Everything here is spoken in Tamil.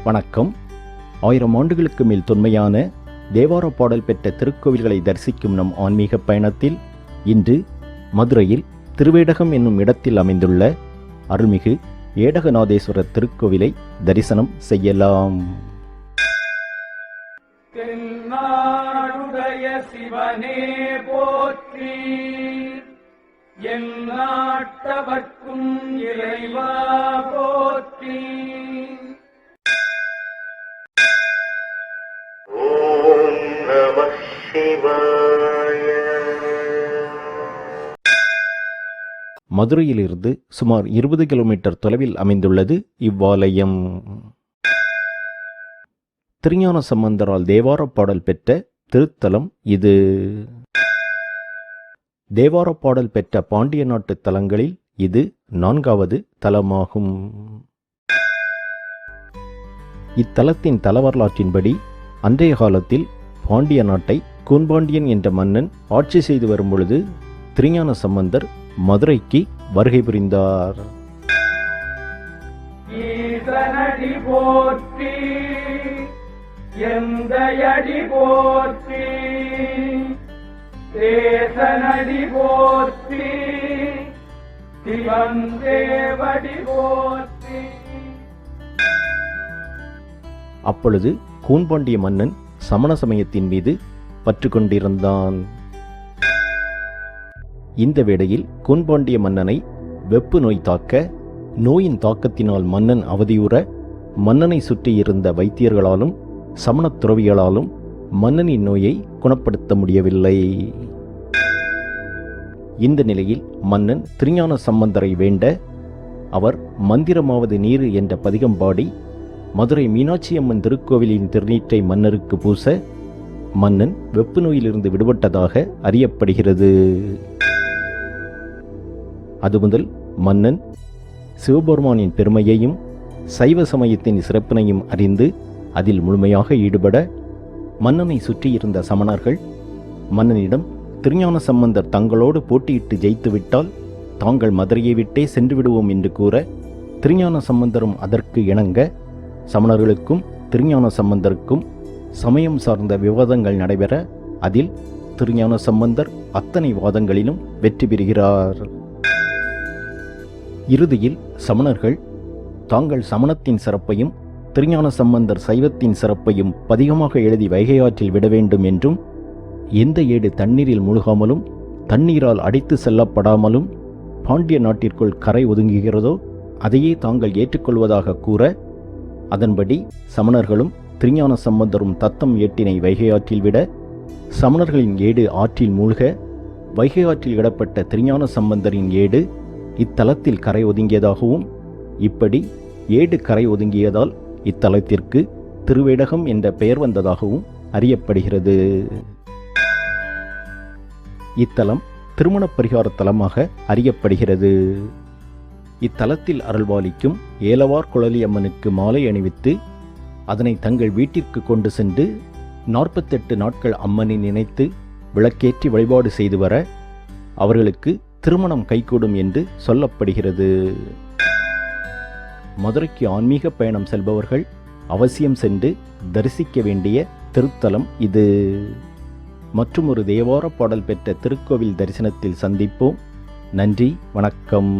வணக்கம். 1000 ஆண்டுகளுக்கு மேல் தொன்மையான தேவார பாடல் பெற்ற திருக்கோவில்களை தரிசிக்கும் நம் ஆன்மீக பயணத்தில் இன்று மதுரையில் திருவேடகம் என்னும் இடத்தில் அமைந்துள்ள அருள்மிகு ஏடகநாதேஸ்வரர் திருக்கோவிலை தரிசனம் செய்யலாம். தென்னாடுடைய சிவனே போற்றி, எந்நாட்டவர்க்கும் இறைவா போற்றி. ஓம் நமः சிவாய. மதுரையிலிருந்து சுமார் 20 கிலோமீட்டர் தொலைவில் அமைந்துள்ளது இவ்வாலயம். திருஞான சம்பந்தரால் தேவார பாடல் பெற்ற திருத்தலம் இது. தேவார பாடல் பெற்ற பாண்டிய நாட்டு தலங்களில் இது 4வது தலமாகும். இத்தலத்தின் தல வரலாற்றின்படி அன்றைய காலத்தில் பாண்டிய நாட்டை கூன்பாண்டியன் என்ற மன்னன் ஆட்சி செய்து வரும் பொழுது திருஞான சம்பந்தர் மதுரைக்கு வருகை புரிந்தார். ஈசனடி போற்றி, எந்தையடி போற்றி, தேசனடி போற்றி, சிவந்தேவடி போற்றி. அப்பொழுது கூன்பாண்டிய மன்னன் சமண சமயத்தின் மீது பற்று கொண்டிருந்தான். இந்த வேளையில் கூன்பாண்டிய மன்னனை வெப்பு நோய் தாக்க, நோயின் தாக்கத்தினால் மன்னன் அவதியுற மன்னனை சுற்றி இருந்த வைத்தியர்களாலும் சமணத் துறவிகளாலும் மன்னனின் நோயை குணப்படுத்த முடியவில்லை. இந்த நிலையில் மன்னன் திருஞான சம்பந்தரை வேண்ட அவர் மந்திரமாவது நீரு என்ற பதிகம் பாடி மதுரை மீனாட்சி அம்மன் திருக்கோவிலின் திருநீற்றை மன்னருக்கு பூச மன்னன் வெப்பு நோயிலிருந்து விடுபட்டதாக அறியப்படுகிறது. அது முதல் மன்னன் சிவபெருமானின் பெருமையையும் சைவ சமயத்தின் சிறப்பினையும் அறிந்து அதில் முழுமையாக ஈடுபட மன்னனை சுற்றியிருந்த சமணர்கள் மன்னனிடம் திருஞான சம்பந்தர் தங்களோடு போட்டியிட்டு ஜெயித்துவிட்டால் தாங்கள் மதுரையை விட்டே சென்று விடுவோம் என்று கூற, திருஞான சம்பந்தரும் அதற்கு இணங்க சமணர்களுக்கும் திருஞான சம்பந்தருக்கும் சமயம் சார்ந்த விவாதங்கள் நடைபெற அதில் திருஞான சம்பந்தர் அத்தனை வாதங்களிலும் வெற்றி பெறுகிறார். இறுதியில் சமணர்கள் தாங்கள் சமணத்தின் சிறப்பையும் திருஞான சம்பந்தர் சைவத்தின் சிறப்பையும் பதிகமாக எழுதி வைகை ஆற்றில் விட வேண்டும் என்றும், எந்த ஏடு தண்ணீரில் மூழ்காமலும் தண்ணீரால் அடித்து செல்லப்படாமலும் பாண்டிய நாட்டிற்குள் கரை ஒதுங்குகிறதோ அதையே தாங்கள் ஏற்றுக்கொள்வதாக கூற, அதன்படி சமணர்களும் திருஞான சம்பந்தரும் தத்தம் ஏட்டினை வைகை ஆற்றில் விட, சமணர்களின் ஏடு ஆற்றில் மூழ்க வைகை ஆற்றில் விடப்பட்ட திருஞான சம்பந்தரின் ஏடு இத்தலத்தில் கரை ஒதுங்கியதாகவும், இப்படி ஏடு கரை ஒதுங்கியதால் இத்தலத்திற்கு திருவேடகம் என்ற பெயர் வந்ததாகவும் அறியப்படுகிறது. இத்தலம் திருமண பரிகார தலமாக அறியப்படுகிறது. இத்தலத்தில் அருள்பாலிக்கும் ஏலவார் குழலி அம்மனுக்கு மாலை அணிவித்து அதனை தங்கள் வீட்டிற்கு கொண்டு சென்று 48 நாட்கள் அம்மனை நினைத்து விளக்கேற்றி வழிபாடு செய்து வர அவர்களுக்கு திருமணம் கைகூடும் என்று சொல்லப்படுகிறது. மதுரைக்கு ஆன்மீக பயணம் செல்பவர்கள் அவசியம் சென்று தரிசிக்க வேண்டிய திருத்தலம் இது. மற்றும் ஒரு தேவார பாடல் பெற்ற திருக்கோவில் தரிசனத்தில் சந்திப்போம். நன்றி, வணக்கம்.